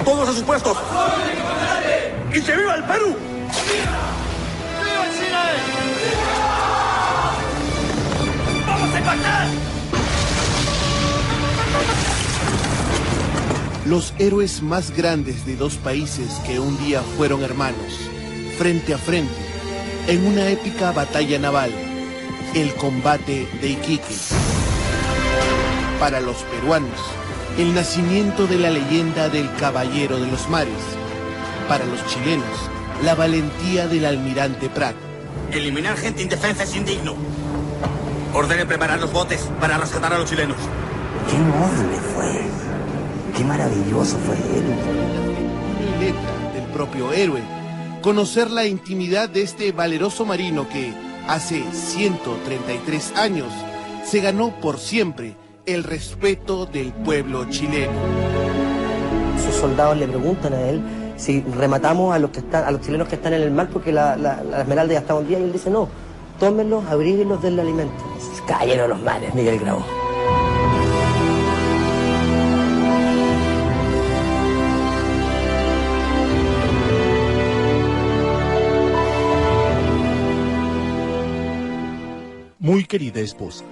Todos a sus puestos. ¡Y que viva el Perú! ¡Viva Chile! ¡Vamos a impactar! Los héroes más grandes de dos países que un día fueron hermanos, frente a frente, en una épica batalla naval, el combate de Iquique. Para los peruanos, el nacimiento de la leyenda del Caballero de los Mares. Para los chilenos, la valentía del almirante Prat. Eliminar gente indefensa es indigno. Ordene preparar los botes para rescatar a los chilenos. ¡Qué noble fue! ¡Qué maravilloso fue él! La letra del propio héroe. Conocer la intimidad de este valeroso marino que, hace 133 años, se ganó por siempre el respeto del pueblo chileno. Sus soldados le preguntan a él si rematamos a los chilenos que están en el mar porque la Esmeralda ya está hundida, y él dice no, tómenlos, abríguenlos del alimento. Caballero de los Mares, Miguel Grau. Muy querida esposa,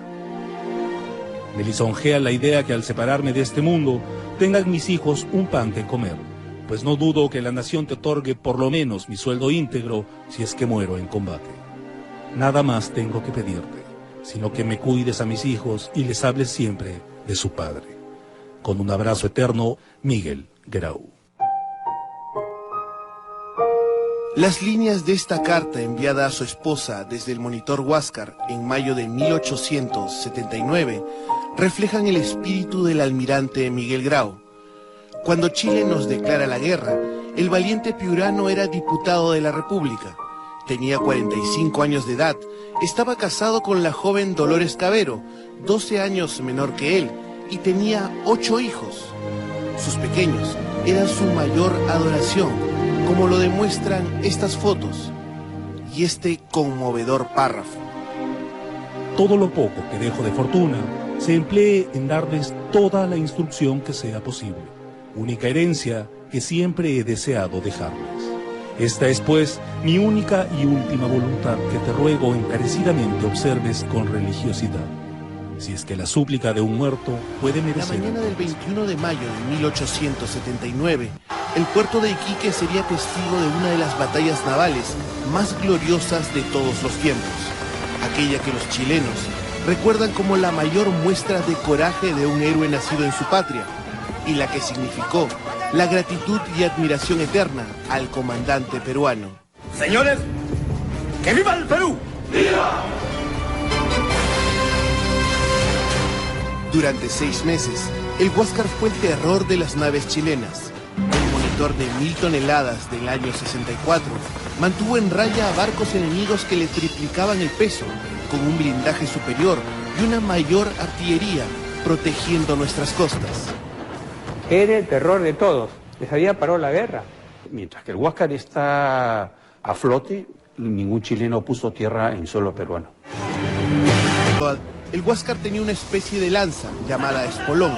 me lisonjea la idea que al separarme de este mundo tengan mis hijos un pan que comer, pues no dudo que la nación te otorgue por lo menos mi sueldo íntegro si es que muero en combate. Nada más tengo que pedirte, sino que me cuides a mis hijos y les hables siempre de su padre. Con un abrazo eterno, Miguel Grau. Las líneas de esta carta enviada a su esposa desde el monitor Huáscar en mayo de 1879 reflejan el espíritu del almirante Miguel Grau. Cuando Chile nos declara la guerra, el valiente piurano era diputado de la República. Tenía 45 años de edad, estaba casado con la joven Dolores Cavero, 12 años menor que él, y tenía 8 hijos. Sus pequeños eran su mayor adoración, como lo demuestran estas fotos y este conmovedor párrafo. Todo lo poco que dejo de fortuna se emplee en darles toda la instrucción que sea posible, única herencia que siempre he deseado dejarles. Esta es pues mi única y última voluntad que te ruego encarecidamente observes con religiosidad. Si es que la súplica de un muerto puede merecer... La mañana del 21 de mayo de 1879, el puerto de Iquique sería testigo de una de las batallas navales más gloriosas de todos los tiempos. Aquella que los chilenos recuerdan como la mayor muestra de coraje de un héroe nacido en su patria, y la que significó la gratitud y admiración eterna al comandante peruano. Señores, ¡que viva el Perú! ¡Viva! Durante 6 meses, el Huáscar fue el terror de las naves chilenas. El monitor de 1000 toneladas del año 64 mantuvo en raya a barcos enemigos que le triplicaban el peso, con un blindaje superior y una mayor artillería, protegiendo nuestras costas. Era el terror de todos, les había parado la guerra. Mientras que el Huáscar está a flote, ningún chileno puso tierra en suelo peruano. El Huáscar tenía una especie de lanza llamada espolón.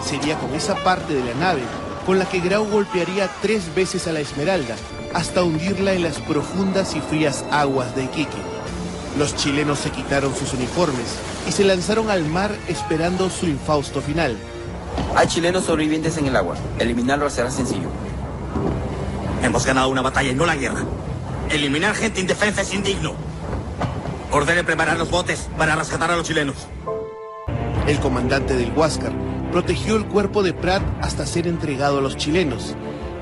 Sería con esa parte de la nave con la que Grau golpearía 3 veces a la Esmeralda hasta hundirla en las profundas y frías aguas de Iquique. Los chilenos se quitaron sus uniformes y se lanzaron al mar esperando su infausto final. Hay chilenos sobrevivientes en el agua. Eliminarlos será sencillo. Hemos ganado una batalla y no la guerra. Eliminar gente indefensa es indigno. Ordene preparar los botes para rescatar a los chilenos. El comandante del Huáscar protegió el cuerpo de Prat hasta ser entregado a los chilenos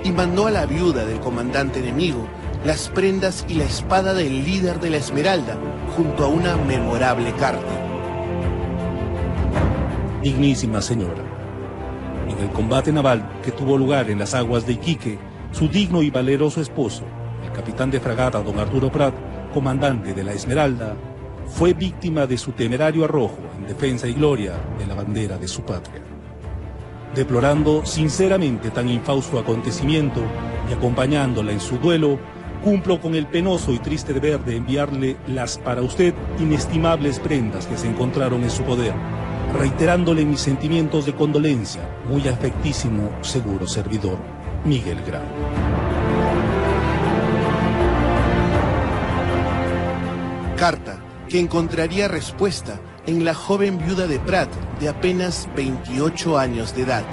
y mandó a la viuda del comandante enemigo las prendas y la espada del líder de la Esmeralda junto a una memorable carta. Dignísima señora, en el combate naval que tuvo lugar en las aguas de Iquique, su digno y valeroso esposo, el capitán de fragata don Arturo Prat, comandante de la Esmeralda, fue víctima de su temerario arrojo en defensa y gloria de la bandera de su patria. Deplorando sinceramente tan infausto acontecimiento y acompañándola en su duelo, cumplo con el penoso y triste deber de enviarle las para usted inestimables prendas que se encontraron en su poder, reiterándole mis sentimientos de condolencia, muy afectísimo, seguro servidor. Miguel Grau. Carta que encontraría respuesta en la joven viuda de Prat de apenas 28 años de edad.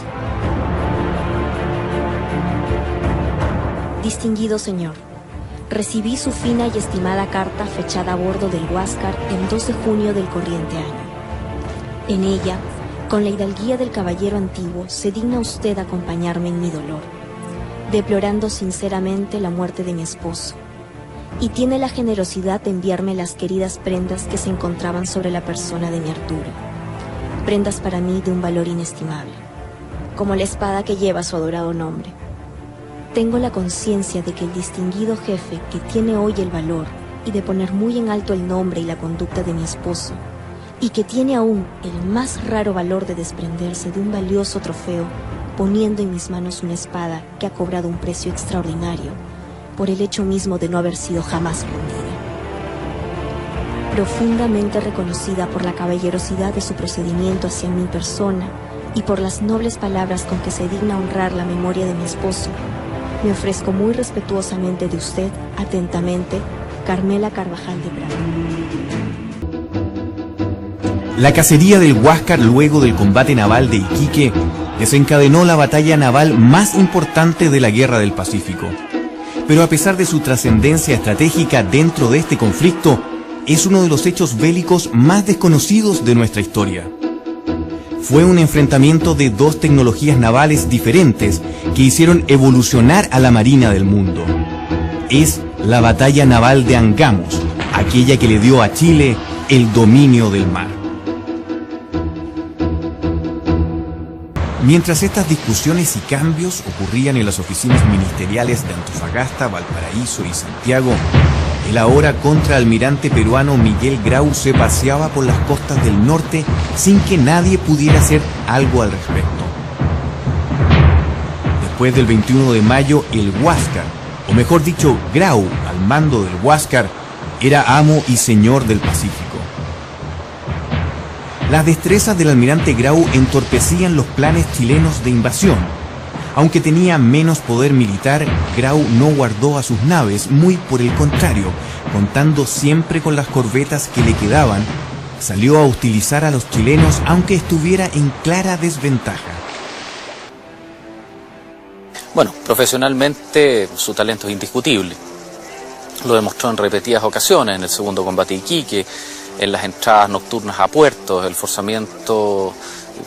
Distinguido señor, recibí su fina y estimada carta fechada a bordo del Huáscar el 2 de junio del corriente año. En ella, con la hidalguía del caballero antiguo, se digna usted acompañarme en mi dolor, deplorando sinceramente la muerte de mi esposo, y tiene la generosidad de enviarme las queridas prendas que se encontraban sobre la persona de mi Arturo, prendas para mí de un valor inestimable, como la espada que lleva su adorado nombre. Tengo la conciencia de que el distinguido jefe que tiene hoy el valor y de poner muy en alto el nombre y la conducta de mi esposo, y que tiene aún el más raro valor de desprenderse de un valioso trofeo, poniendo en mis manos una espada que ha cobrado un precio extraordinario por el hecho mismo de no haber sido jamás rendida. Profundamente reconocida por la caballerosidad de su procedimiento hacia mi persona y por las nobles palabras con que se digna honrar la memoria de mi esposo, me ofrezco muy respetuosamente de usted, atentamente, Carmela Carvajal de Prado. La cacería del Huáscar luego del combate naval de Iquique desencadenó la batalla naval más importante de la Guerra del Pacífico. Pero a pesar de su trascendencia estratégica dentro de este conflicto, es uno de los hechos bélicos más desconocidos de nuestra historia. Fue un enfrentamiento de dos tecnologías navales diferentes que hicieron evolucionar a la Marina del mundo. Es la batalla naval de Angamos, aquella que le dio a Chile el dominio del mar. Mientras estas discusiones y cambios ocurrían en las oficinas ministeriales de Antofagasta, Valparaíso y Santiago, el ahora contraalmirante peruano Miguel Grau se paseaba por las costas del norte sin que nadie pudiera hacer algo al respecto. Después del 21 de mayo, el Huáscar, o mejor dicho, Grau, al mando del Huáscar, era amo y señor del Pacífico. Las destrezas del almirante Grau entorpecían los planes chilenos de invasión. Aunque tenía menos poder militar, Grau no guardó a sus naves, muy por el contrario, contando siempre con las corbetas que le quedaban, salió a hostilizar a los chilenos aunque estuviera en clara desventaja. Bueno, profesionalmente su talento es indiscutible. Lo demostró en repetidas ocasiones, en el segundo combate de Iquique, en las entradas nocturnas a puertos, el forzamiento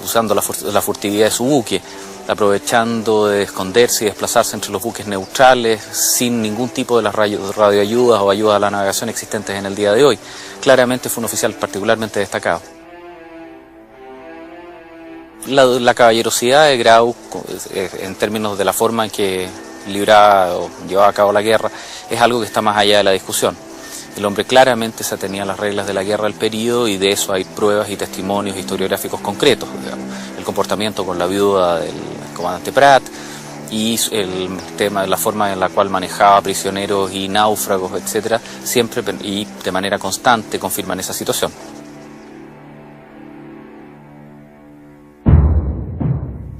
usando la furtividad de su buque, aprovechando de esconderse y desplazarse entre los buques neutrales sin ningún tipo de las radioayudas o ayudas a la navegación existentes en el día de hoy. Claramente fue un oficial particularmente destacado. La caballerosidad de Grau, en términos de la forma en que libraba o llevaba a cabo la guerra, es algo que está más allá de la discusión. El hombre claramente se atenía a las reglas de la guerra del período y de eso hay pruebas y testimonios historiográficos concretos, digamos. El comportamiento con la viuda del comandante Prat y el tema de la forma en la cual manejaba prisioneros y náufragos, etcétera, siempre y de manera constante confirman esa situación.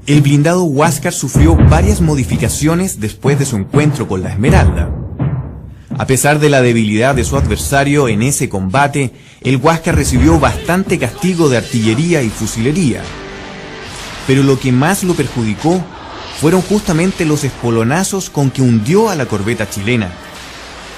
El blindado Huáscar sufrió varias modificaciones después de su encuentro con la Esmeralda. A pesar de la debilidad de su adversario en ese combate, el Huáscar recibió bastante castigo de artillería y fusilería. Pero lo que más lo perjudicó fueron justamente los espolonazos con que hundió a la corbeta chilena.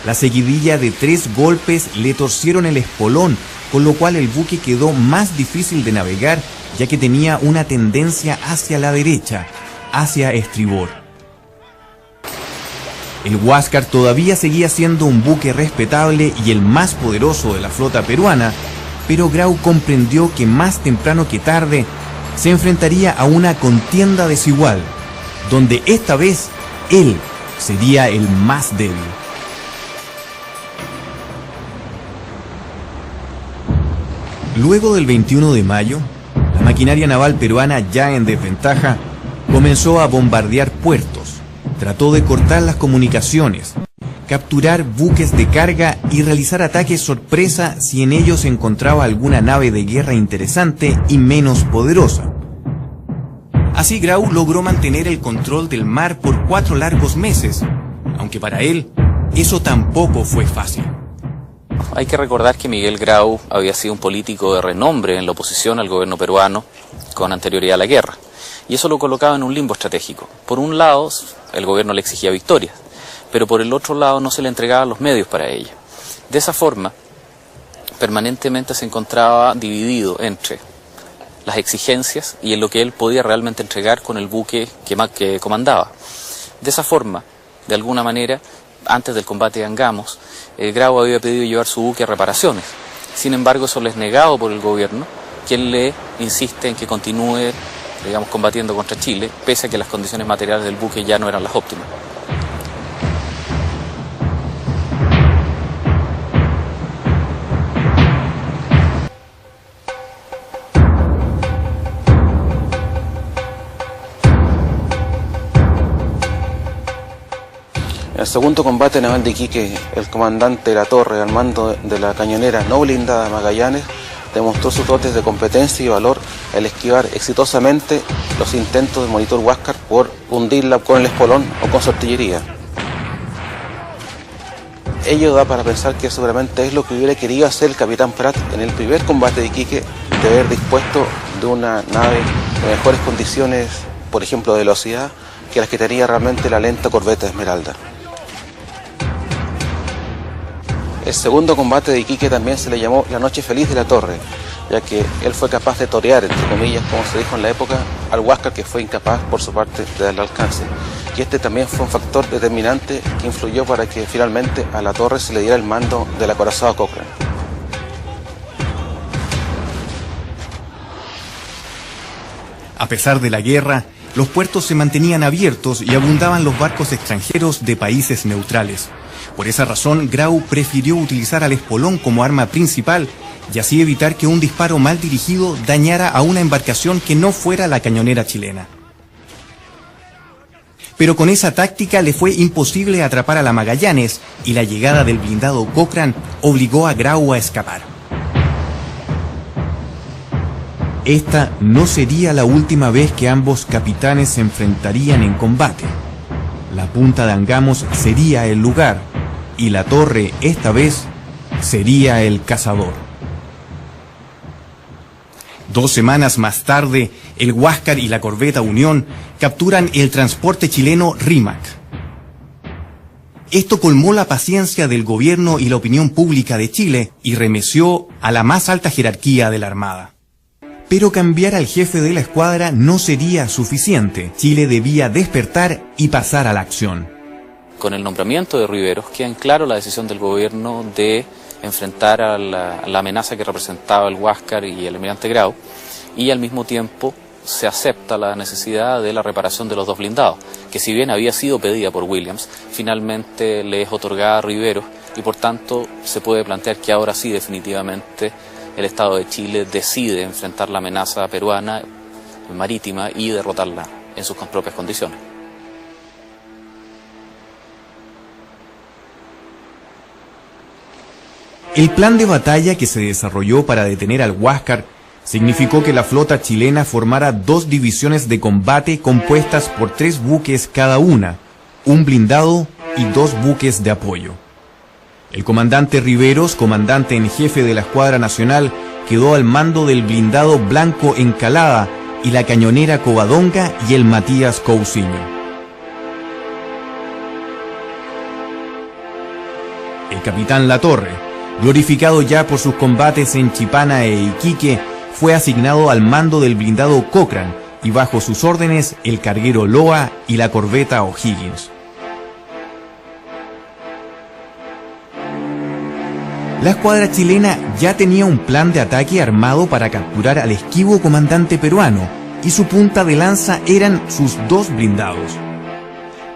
La seguidilla de 3 golpes le torcieron el espolón, con lo cual el buque quedó más difícil de navegar, ya que tenía una tendencia hacia la derecha, hacia estribor. El Huáscar todavía seguía siendo un buque respetable y el más poderoso de la flota peruana, pero Grau comprendió que más temprano que tarde se enfrentaría a una contienda desigual, donde esta vez él sería el más débil. Luego del 21 de mayo, la maquinaria naval peruana, ya en desventaja, comenzó a bombardear puertos. Trató de cortar las comunicaciones, capturar buques de carga y realizar ataques sorpresa si en ellos se encontraba alguna nave de guerra interesante y menos poderosa. Así Grau logró mantener el control del mar por 4 largos meses, aunque para él eso tampoco fue fácil. Hay que recordar que Miguel Grau había sido un político de renombre en la oposición al gobierno peruano con anterioridad a la guerra, y eso lo colocaba en un limbo estratégico. Por un lado, el gobierno le exigía victorias, pero por el otro lado no se le entregaban los medios para ello. De esa forma, permanentemente se encontraba dividido entre las exigencias y en lo que él podía realmente entregar con el buque que comandaba. De esa forma, de alguna manera, antes del combate de Angamos, Grau había pedido llevar su buque a reparaciones. Sin embargo, eso le es negado por el gobierno, quien le insiste en que continúe, digamos, combatiendo contra Chile, pese a que las condiciones materiales del buque ya no eran las óptimas. En el segundo combate naval de Iquique, el comandante Latorre, al mando de la cañonera no blindada Magallanes, demostró sus dotes de competencia y valor al esquivar exitosamente los intentos del monitor Huáscar por hundirla con el espolón o con su artillería. Ello da para pensar que seguramente es lo que hubiera querido hacer el capitán Prat en el primer combate de Iquique, de haber dispuesto de una nave en mejores condiciones, por ejemplo de velocidad, que las que tenía realmente la lenta corbeta Esmeralda. El segundo combate de Iquique también se le llamó la Noche Feliz de Latorre, ya que él fue capaz de torear, entre comillas, como se dijo en la época, al Huáscar, que fue incapaz por su parte de darle alcance. Y este también fue un factor determinante que influyó para que finalmente a Latorre se le diera el mando del acorazado Cochrane. A pesar de la guerra, los puertos se mantenían abiertos y abundaban los barcos extranjeros de países neutrales. Por esa razón, Grau prefirió utilizar al espolón como arma principal y así evitar que un disparo mal dirigido dañara a una embarcación que no fuera la cañonera chilena. Pero con esa táctica le fue imposible atrapar a la Magallanes y la llegada del blindado Cochrane obligó a Grau a escapar. Esta no sería la última vez que ambos capitanes se enfrentarían en combate. La punta de Angamos sería el lugar y Latorre, esta vez, sería el cazador. 2 semanas más tarde, el Huáscar y la corbeta Unión capturan el transporte chileno Rímac. Esto colmó la paciencia del gobierno y la opinión pública de Chile y remeció a la más alta jerarquía de la Armada. Pero cambiar al jefe de la escuadra no sería suficiente. Chile debía despertar y pasar a la acción. Con el nombramiento de Riveros queda en claro la decisión del gobierno de enfrentar a la amenaza que representaba el Huáscar y el almirante Grau, y al mismo tiempo se acepta la necesidad de la reparación de los 2 blindados, que si bien había sido pedida por Williams, finalmente le es otorgada a Riveros y por tanto se puede plantear que ahora sí definitivamente el Estado de Chile decide enfrentar la amenaza peruana marítima y derrotarla en sus propias condiciones. El plan de batalla que se desarrolló para detener al Huáscar significó que la flota chilena formara 2 divisiones de combate compuestas por 3 buques cada una, un blindado y 2 buques de apoyo. El comandante Riveros, comandante en jefe de la Escuadra Nacional, quedó al mando del blindado Blanco Encalada y la cañonera Covadonga y el Matías Cousiño. El capitán Latorre, glorificado ya por sus combates en Chipana e Iquique, fue asignado al mando del blindado Cochrane y bajo sus órdenes el carguero Loa y la corbeta O'Higgins. La escuadra chilena ya tenía un plan de ataque armado para capturar al esquivo comandante peruano y su punta de lanza eran sus 2 blindados.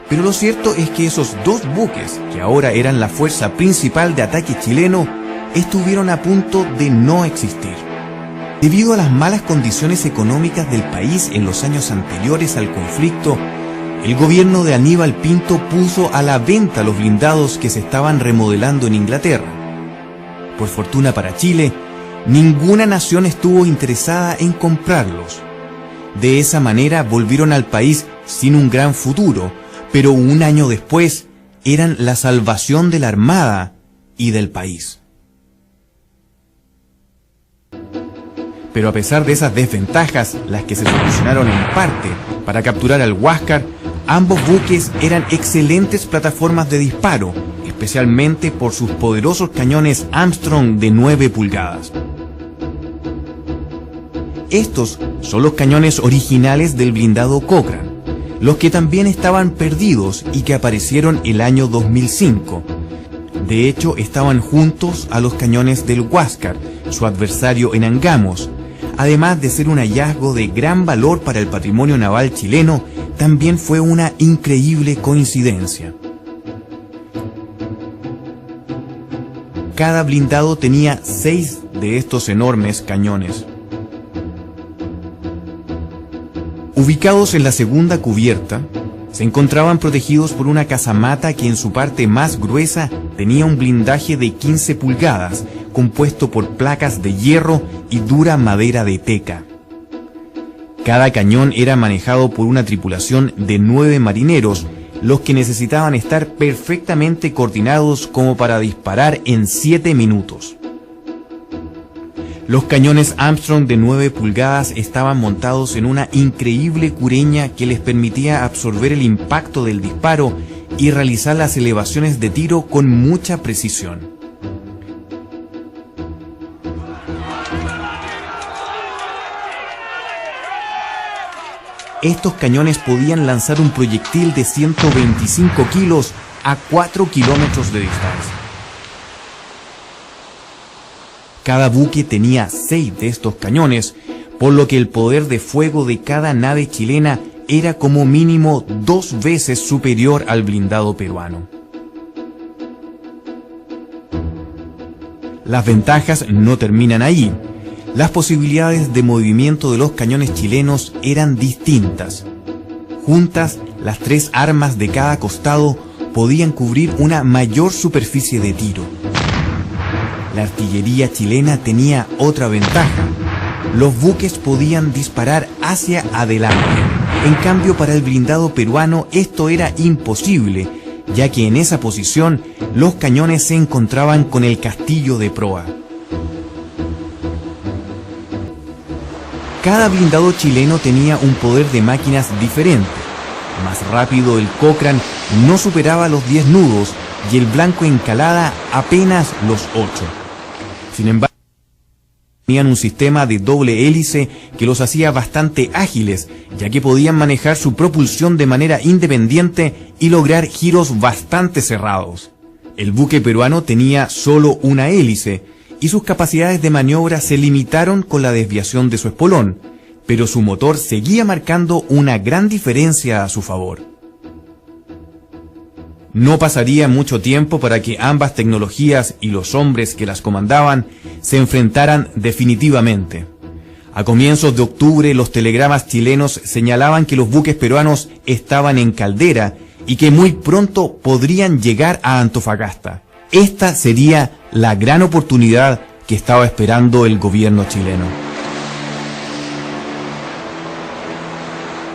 Pero lo cierto es que esos 2 buques, que ahora eran la fuerza principal de ataque chileno, estuvieron a punto de no existir. Debido a las malas condiciones económicas del país en los años anteriores al conflicto, el gobierno de Aníbal Pinto puso a la venta los blindados que se estaban remodelando en Inglaterra. Por fortuna para Chile, ninguna nación estuvo interesada en comprarlos. De esa manera volvieron al país sin un gran futuro, pero un año después eran la salvación de la Armada y del país. Pero a pesar de esas desventajas, las que se solucionaron en parte para capturar al Huáscar, ambos buques eran excelentes plataformas de disparo, especialmente por sus poderosos cañones Armstrong de 9 pulgadas. Estos son los cañones originales del blindado Cochrane, los que también estaban perdidos y que aparecieron el año 2005. De hecho, estaban juntos a los cañones del Huáscar, su adversario en Angamos. Además de ser un hallazgo de gran valor para el patrimonio naval chileno, también fue una increíble coincidencia. Cada blindado tenía 6 de estos enormes cañones. Ubicados en la segunda cubierta, se encontraban protegidos por una casamata que en su parte más gruesa tenía un blindaje de 15 pulgadas, compuesto por placas de hierro y dura madera de teca. Cada cañón era manejado por una tripulación de 9 marineros, los que necesitaban estar perfectamente coordinados como para disparar en 7 minutos. Los cañones Armstrong de 9 pulgadas estaban montados en una increíble cureña que les permitía absorber el impacto del disparo y realizar las elevaciones de tiro con mucha precisión. Estos cañones podían lanzar un proyectil de 125 kilos a 4 kilómetros de distancia. Cada buque tenía 6 de estos cañones, por lo que el poder de fuego de cada nave chilena era como mínimo 2 veces superior al blindado peruano. Las ventajas no terminan ahí. Las posibilidades de movimiento de los cañones chilenos eran distintas. Juntas, las 3 armas de cada costado podían cubrir una mayor superficie de tiro. La artillería chilena tenía otra ventaja. Los buques podían disparar hacia adelante. En cambio, para el blindado peruano esto era imposible, ya que en esa posición los cañones se encontraban con el castillo de proa. Cada blindado chileno tenía un poder de máquinas diferente. Más rápido, el Cochrane no superaba los 10 nudos y el Blanco Encalada apenas los 8. Sin embargo, tenían un sistema de doble hélice que los hacía bastante ágiles, ya que podían manejar su propulsión de manera independiente y lograr giros bastante cerrados. El buque peruano tenía solo una hélice, y sus capacidades de maniobra se limitaron con la desviación de su espolón, pero su motor seguía marcando una gran diferencia a su favor. No pasaría mucho tiempo para que ambas tecnologías y los hombres que las comandaban se enfrentaran definitivamente. A comienzos de octubre, los telegramas chilenos señalaban que los buques peruanos estaban en caldera y que muy pronto podrían llegar a Antofagasta. Esta sería la gran oportunidad que estaba esperando el gobierno chileno.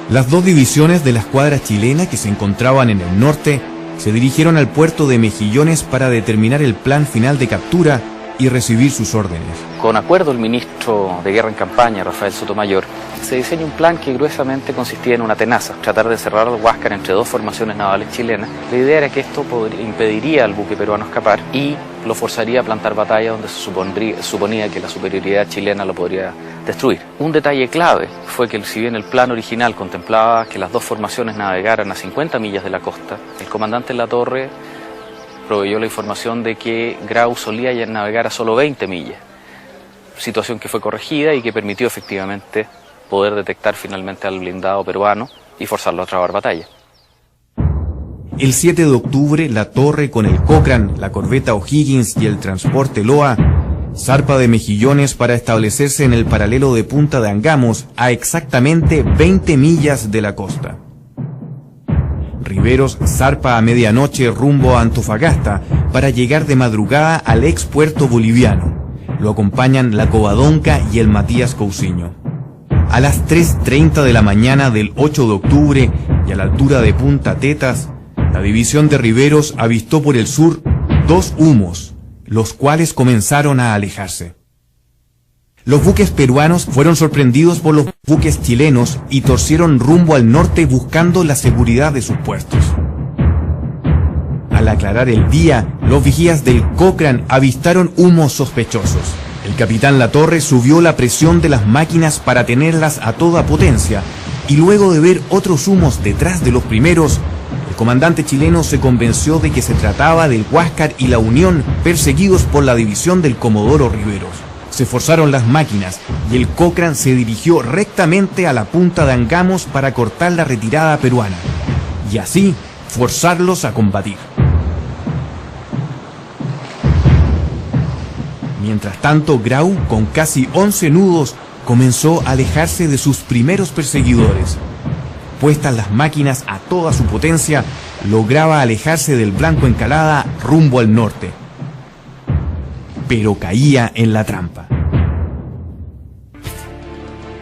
Las 2 divisiones de la escuadra chilena que se encontraban en el norte se dirigieron al puerto de Mejillones para determinar el plan final de captura y recibir sus órdenes. Con acuerdo del ministro de Guerra en campaña, Rafael Sotomayor, se diseña un plan que gruesamente consistía en una tenaza, tratar de cerrar al Huáscar entre 2 formaciones navales chilenas. La idea era que esto impediría al buque peruano escapar y lo forzaría a plantar batalla donde se suponía que la superioridad chilena lo podría destruir. Un detalle clave fue que, si bien el plan original contemplaba que las 2 formaciones navegaran a 50 millas de la costa, el comandante Latorre proveyó la información de que Grau solía navegar a solo 20 millas, situación que fue corregida y que permitió efectivamente poder detectar finalmente al blindado peruano y forzarlo a trabar batalla. El 7 de octubre, Latorre, con el Cochrane, la corbeta O'Higgins y el transporte Loa, zarpa de Mejillones para establecerse en el paralelo de Punta de Angamos, a exactamente 20 millas de la costa. Riveros zarpa a medianoche rumbo a Antofagasta para llegar de madrugada al ex puerto boliviano. Lo acompañan la Covadonga y el Matías Cousiño. A las 3:30 de la mañana del 8 de octubre y a la altura de Punta Tetas, la división de Riveros avistó por el sur 2 humos, los cuales comenzaron a alejarse. Los buques peruanos fueron sorprendidos por los buques chilenos y torcieron rumbo al norte buscando la seguridad de sus puestos. Al aclarar el día, los vigías del Cochrane avistaron humos sospechosos. El capitán Latorre subió la presión de las máquinas para tenerlas a toda potencia, y luego de ver otros humos detrás de los primeros, el comandante chileno se convenció de que se trataba del Huáscar y la Unión perseguidos por la división del Comodoro Riveros. Se forzaron las máquinas y el Cochrane se dirigió rectamente a la punta de Angamos para cortar la retirada peruana, y así forzarlos a combatir. Mientras tanto, Grau, con casi 11 nudos, comenzó a alejarse de sus primeros perseguidores. Puestas las máquinas a toda su potencia, lograba alejarse del Blanco Encalada rumbo al norte. Pero caía en la trampa.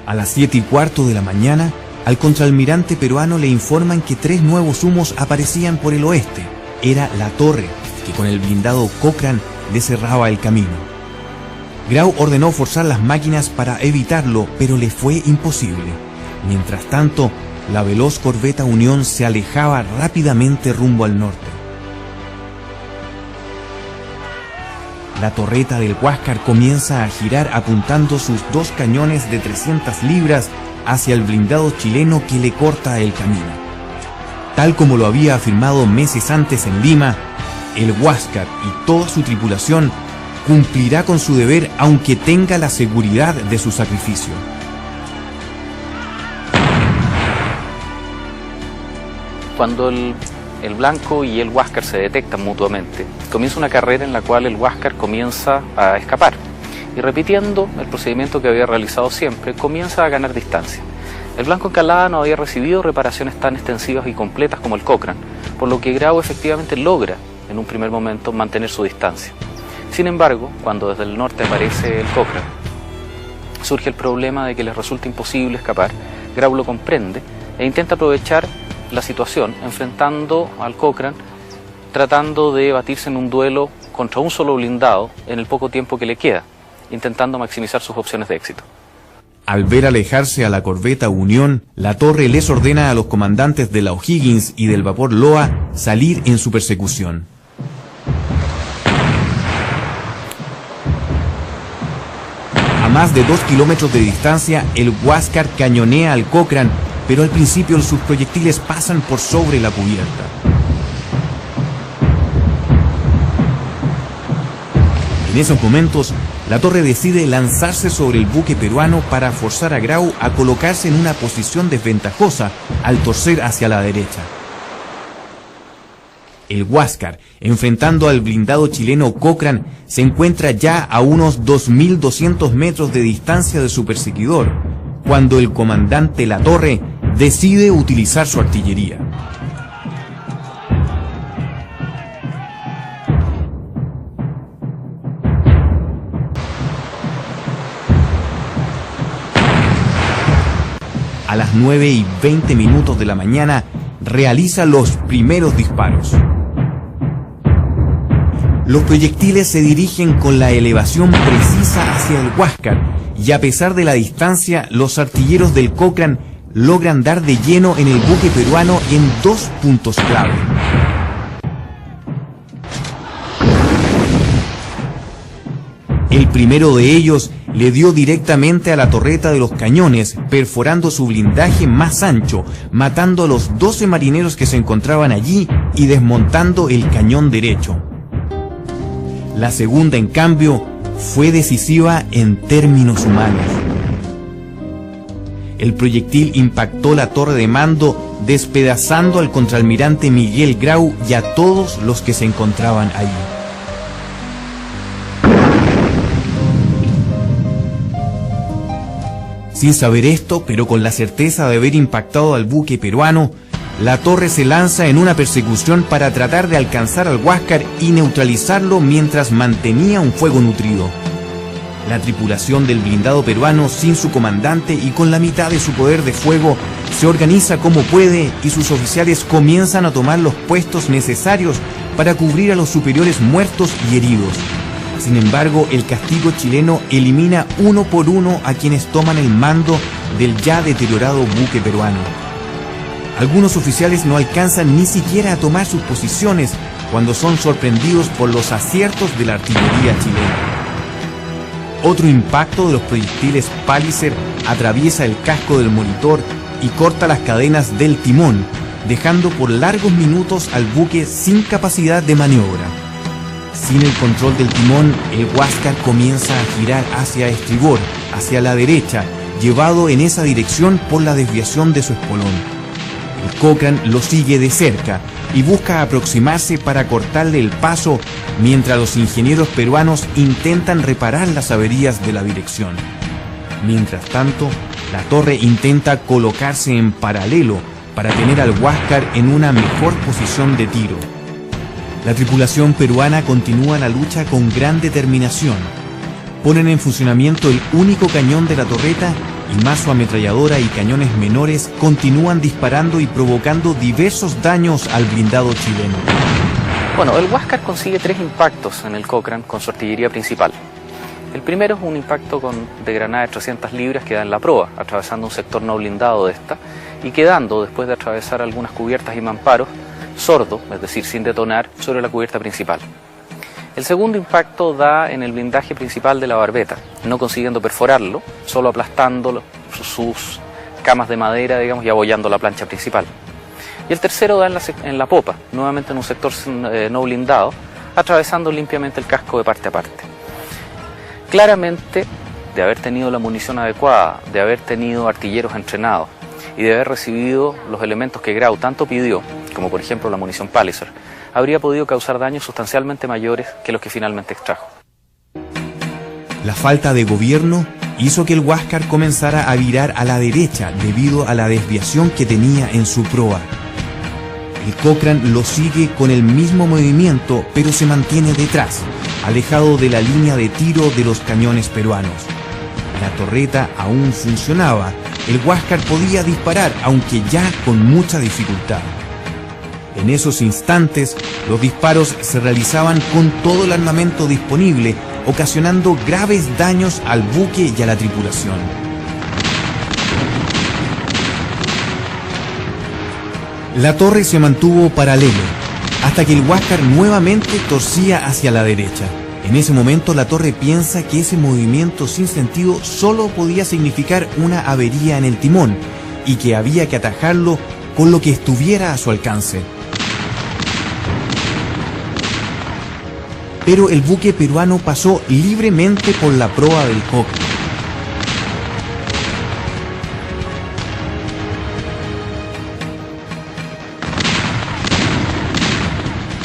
A las 7:15 de la mañana, al contraalmirante peruano le informan que 3 nuevos humos aparecían por el oeste. Era Latorre, que con el blindado Cochrane le cerraba el camino. Grau ordenó forzar las máquinas para evitarlo, pero le fue imposible. Mientras tanto, la veloz corbeta Unión se alejaba rápidamente rumbo al norte. La torreta del Huáscar comienza a girar apuntando sus 2 cañones de 300 libras hacia el blindado chileno que le corta el camino. Tal como lo había afirmado meses antes en Lima, el Huáscar y toda su tripulación cumplirá con su deber aunque tenga la seguridad de su sacrificio. Cuando el Blanco y el Huáscar se detectan mutuamente, comienza una carrera en la cual el Huáscar comienza a escapar y, repitiendo el procedimiento que había realizado siempre, comienza a ganar distancia. El Blanco Encalada no había recibido reparaciones tan extensivas y completas como el Cochrane, por lo que Grau efectivamente logra en un primer momento mantener su distancia. Sin embargo, cuando desde el norte aparece el Cochrane, surge el problema de que les resulta imposible escapar. Grau lo comprende e intenta aprovechar la situación enfrentando al Cochrane, tratando de batirse en un duelo contra un solo blindado en el poco tiempo que le queda, intentando maximizar sus opciones de éxito. Al ver alejarse a la corbeta Unión, Latorre les ordena a los comandantes de la O'Higgins y del vapor Loa salir en su persecución. A más de 2 kilómetros de distancia, el Huáscar cañonea al Cochrane, pero al principio sus proyectiles pasan por sobre la cubierta. En esos momentos, Latorre decide lanzarse sobre el buque peruano para forzar a Grau a colocarse en una posición desventajosa al torcer hacia la derecha. El Huáscar, enfrentando al blindado chileno Cochrane, se encuentra ya a unos 2.200 metros de distancia de su perseguidor, cuando el comandante Latorre decide utilizar su artillería. A las 9:20 de la mañana, realiza los primeros disparos. Los proyectiles se dirigen con la elevación precisa hacia el Huáscar, y a pesar de la distancia, los artilleros del Cochrane logran dar de lleno en el buque peruano en 2 puntos clave. El primero de ellos le dio directamente a la torreta de los cañones, perforando su blindaje más ancho, matando a los 12 marineros que se encontraban allí y desmontando el cañón derecho. La segunda, en cambio, fue decisiva en términos humanos. El proyectil impactó la torre de mando, despedazando al contraalmirante Miguel Grau y a todos los que se encontraban allí. Sin saber esto, pero con la certeza de haber impactado al buque peruano, Latorre se lanza en una persecución para tratar de alcanzar al Huáscar y neutralizarlo mientras mantenía un fuego nutrido. La tripulación del blindado peruano, sin su comandante y con la mitad de su poder de fuego, se organiza como puede y sus oficiales comienzan a tomar los puestos necesarios para cubrir a los superiores muertos y heridos. Sin embargo, el castigo chileno elimina uno por uno a quienes toman el mando del ya deteriorado buque peruano. Algunos oficiales no alcanzan ni siquiera a tomar sus posiciones cuando son sorprendidos por los aciertos de la artillería chilena. Otro impacto de los proyectiles Palliser atraviesa el casco del monitor y corta las cadenas del timón, dejando por largos minutos al buque sin capacidad de maniobra. Sin el control del timón, el Huáscar comienza a girar hacia estribor, hacia la derecha, llevado en esa dirección por la desviación de su espolón. El Cochrane lo sigue de cerca y busca aproximarse para cortarle el paso, mientras los ingenieros peruanos intentan reparar las averías de la dirección. Mientras tanto, la torre intenta colocarse en paralelo para tener al Huáscar en una mejor posición de tiro. La tripulación peruana continúa la lucha con gran determinación. Ponen en funcionamiento el único cañón de la torreta y más su ametralladora y cañones menores continúan disparando y provocando diversos daños al blindado chileno. Bueno, el Huáscar consigue 3 impactos en el Cochrane con su artillería principal. El primero es un impacto de granada de 300 libras que da en la proa, atravesando un sector no blindado de esta y quedando, después de atravesar algunas cubiertas y mamparos, sordo, es decir, sin detonar, sobre la cubierta principal. El segundo impacto da en el blindaje principal de la barbeta, no consiguiendo perforarlo, solo aplastando sus camas de madera, digamos, y abollando la plancha principal. Y el tercero da en la popa, nuevamente en un sector no blindado, atravesando limpiamente el casco de parte a parte. Claramente, de haber tenido la munición adecuada, de haber tenido artilleros entrenados y de haber recibido los elementos que Grau tanto pidió, como por ejemplo la munición Palliser, habría podido causar daños sustancialmente mayores que los que finalmente extrajo. La falta de gobierno hizo que el Huáscar comenzara a virar a la derecha debido a la desviación que tenía en su proa. El Cochrane lo sigue con el mismo movimiento, pero se mantiene detrás, alejado de la línea de tiro de los cañones peruanos. La torreta aún funcionaba, el Huáscar podía disparar, aunque ya con mucha dificultad. En esos instantes, los disparos se realizaban con todo el armamento disponible, ocasionando graves daños al buque y a la tripulación. La torre se mantuvo paralelo, hasta que el Huáscar nuevamente torcía hacia la derecha. En ese momento la torre piensa que ese movimiento sin sentido solo podía significar una avería en el timón, y que había que atajarlo con lo que estuviera a su alcance. Pero el buque peruano pasó libremente por la proa del Cochrane.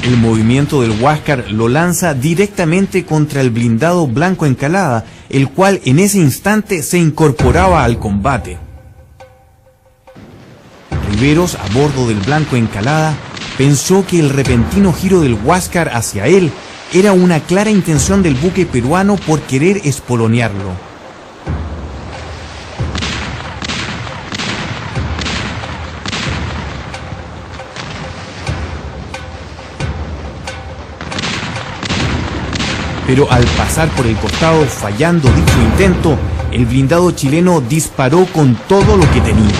El movimiento del Huáscar lo lanza directamente contra el blindado Blanco Encalada, el cual en ese instante se incorporaba al combate. Riveros, a bordo del Blanco Encalada, pensó que el repentino giro del Huáscar hacia él era una clara intención del buque peruano por querer espolonearlo. Pero al pasar por el costado, fallando dicho intento, el blindado chileno disparó con todo lo que tenía.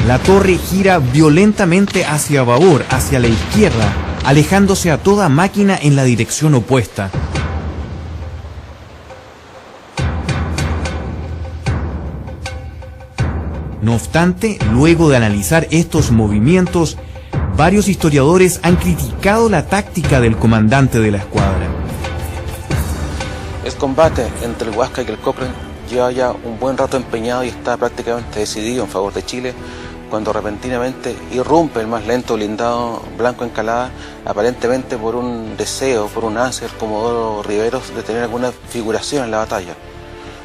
La torre gira violentamente hacia babor, hacia la izquierda, alejándose a toda máquina en la dirección opuesta. No obstante, luego de analizar estos movimientos, varios historiadores han criticado la táctica del comandante de la escuadra. El combate entre el Huáscar y el Cochrane lleva ya un buen rato empeñado y está prácticamente decidido en favor de Chile, cuando repentinamente irrumpe el más lento blindado Blanco Encalada, aparentemente por un deseo, por un ansia del comodoro Riveros de tener alguna figuración en la batalla.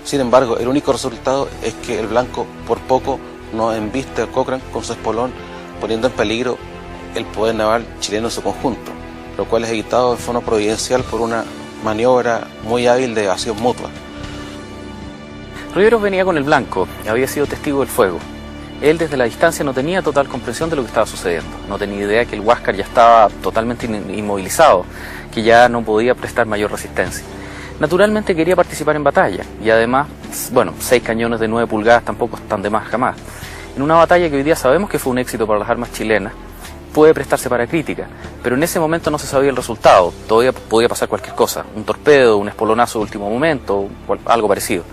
Sin embargo, el único resultado es que el Blanco por poco no embiste a Cochrane con su espolón, poniendo en peligro el poder naval chileno en su conjunto, lo cual es evitado de forma providencial por una maniobra muy hábil de evasión mutua. Riveros venía con el blanco, había sido testigo del fuego. Él desde la distancia no tenía total comprensión de lo que estaba sucediendo, no tenía idea que el Huáscar ya estaba totalmente inmovilizado, que ya no podía prestar mayor resistencia. Naturalmente quería participar en batalla, y además, bueno, 6 cañones de 9 pulgadas tampoco están de más jamás. En una batalla que hoy día sabemos que fue un éxito para las armas chilenas, puede prestarse para crítica, pero en ese momento no se sabía el resultado, todavía podía pasar cualquier cosa, un torpedo, un espolonazo de último momento, algo parecido.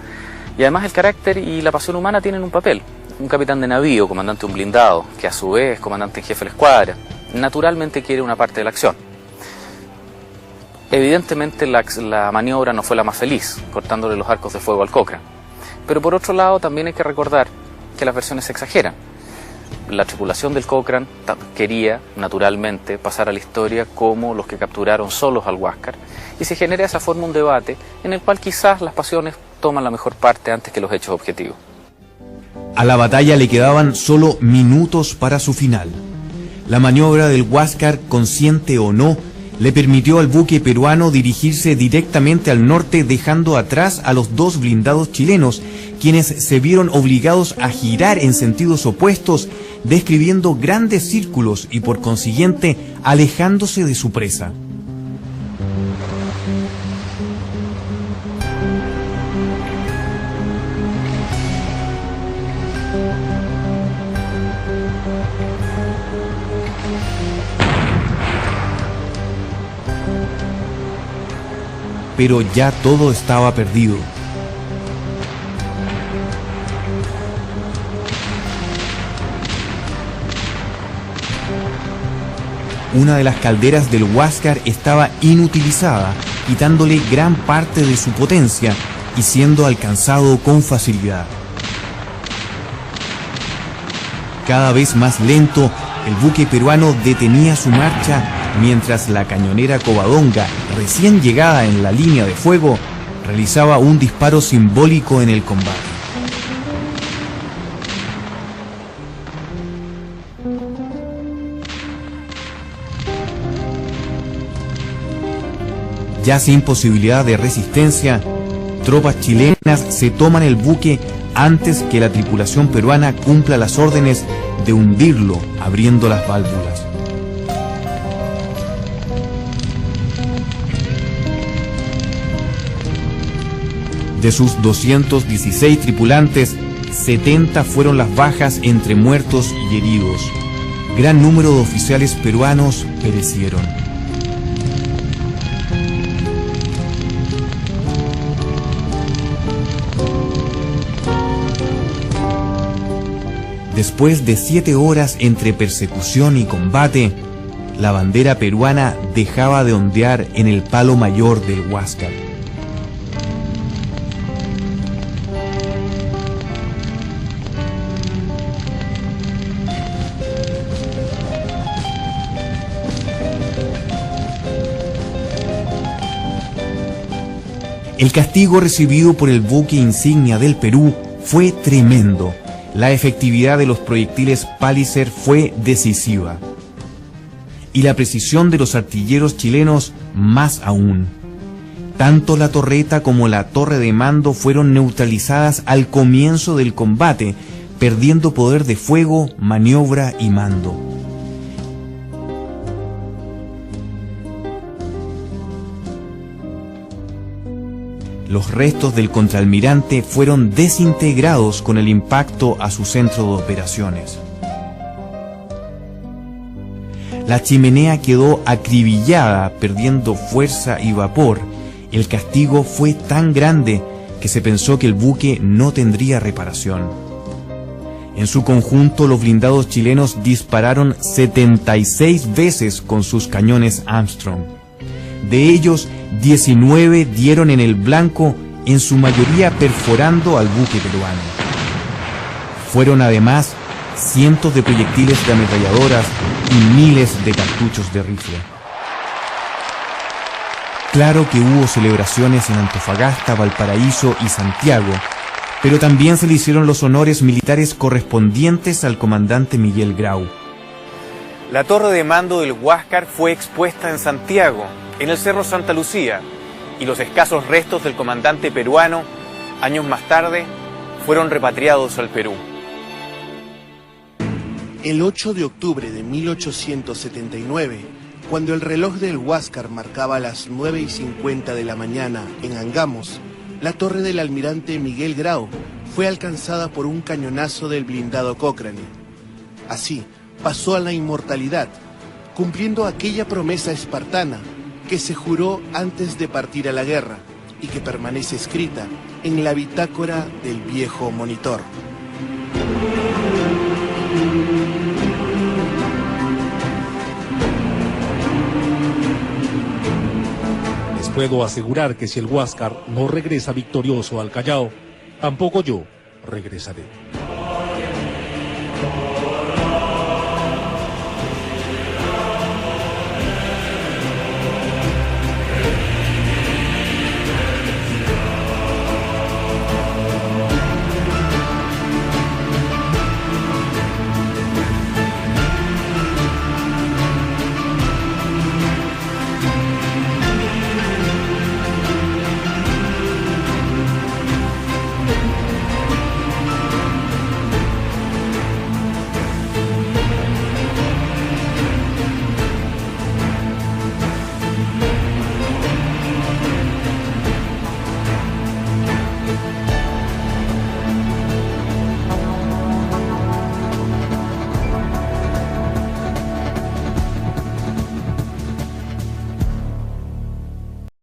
Y además el carácter y la pasión humana tienen un papel. Un capitán de navío, comandante de un blindado, que a su vez es comandante en jefe de la escuadra, naturalmente quiere una parte de la acción. Evidentemente la maniobra no fue la más feliz, cortándole los arcos de fuego al Cochrane. Pero por otro lado también hay que recordar que las versiones se exageran. La tripulación del Cochrane quería, naturalmente, pasar a la historia como los que capturaron solos al Huáscar, y se genera de esa forma un debate en el cual quizás las pasiones toman la mejor parte antes que los hechos objetivos. A la batalla le quedaban solo minutos para su final. La maniobra del Huáscar, consciente o no, le permitió al buque peruano dirigirse directamente al norte, dejando atrás a los 2 blindados chilenos, quienes se vieron obligados a girar en sentidos opuestos, describiendo grandes círculos y por consiguiente alejándose de su presa. Pero ya todo estaba perdido. Una de las calderas del Huáscar estaba inutilizada, quitándole gran parte de su potencia y siendo alcanzado con facilidad. Cada vez más lento, el buque peruano detenía su marcha mientras la cañonera Covadonga, recién llegada en la línea de fuego, realizaba un disparo simbólico en el combate. Ya sin posibilidad de resistencia, tropas chilenas se toman el buque antes que la tripulación peruana cumpla las órdenes de hundirlo abriendo las válvulas. De sus 216 tripulantes, 70 fueron las bajas entre muertos y heridos. Gran número de oficiales peruanos perecieron. Después de 7 horas entre persecución y combate, la bandera peruana dejaba de ondear en el palo mayor del Huáscar. El castigo recibido por el buque insignia del Perú fue tremendo. La efectividad de los proyectiles Palliser fue decisiva. Y la precisión de los artilleros chilenos más aún. Tanto la torreta como la torre de mando fueron neutralizadas al comienzo del combate, perdiendo poder de fuego, maniobra y mando. Los restos del contraalmirante fueron desintegrados con el impacto a su centro de operaciones. La chimenea quedó acribillada, perdiendo fuerza y vapor. El castigo fue tan grande que se pensó que el buque no tendría reparación. En su conjunto, los blindados chilenos dispararon 76 veces con sus cañones Armstrong. De ellos, 19 dieron en el blanco, en su mayoría perforando al buque peruano. Fueron además cientos de proyectiles de ametralladoras y miles de cartuchos de rifle. Claro que hubo celebraciones en Antofagasta, Valparaíso y Santiago, pero también se le hicieron los honores militares correspondientes al comandante Miguel Grau. La torre de mando del Huáscar fue expuesta en Santiago, en el Cerro Santa Lucía, y los escasos restos del comandante peruano, años más tarde, fueron repatriados al Perú. El 8 de octubre de 1879, cuando el reloj del Huáscar marcaba las 9:50 de la mañana en Angamos, la torre del almirante Miguel Grau fue alcanzada por un cañonazo del blindado Cochrane. Así, pasó a la inmortalidad, cumpliendo aquella promesa espartana que se juró antes de partir a la guerra y que permanece escrita en la bitácora del viejo monitor. Les puedo asegurar que si el Huáscar no regresa victorioso al Callao, tampoco yo regresaré.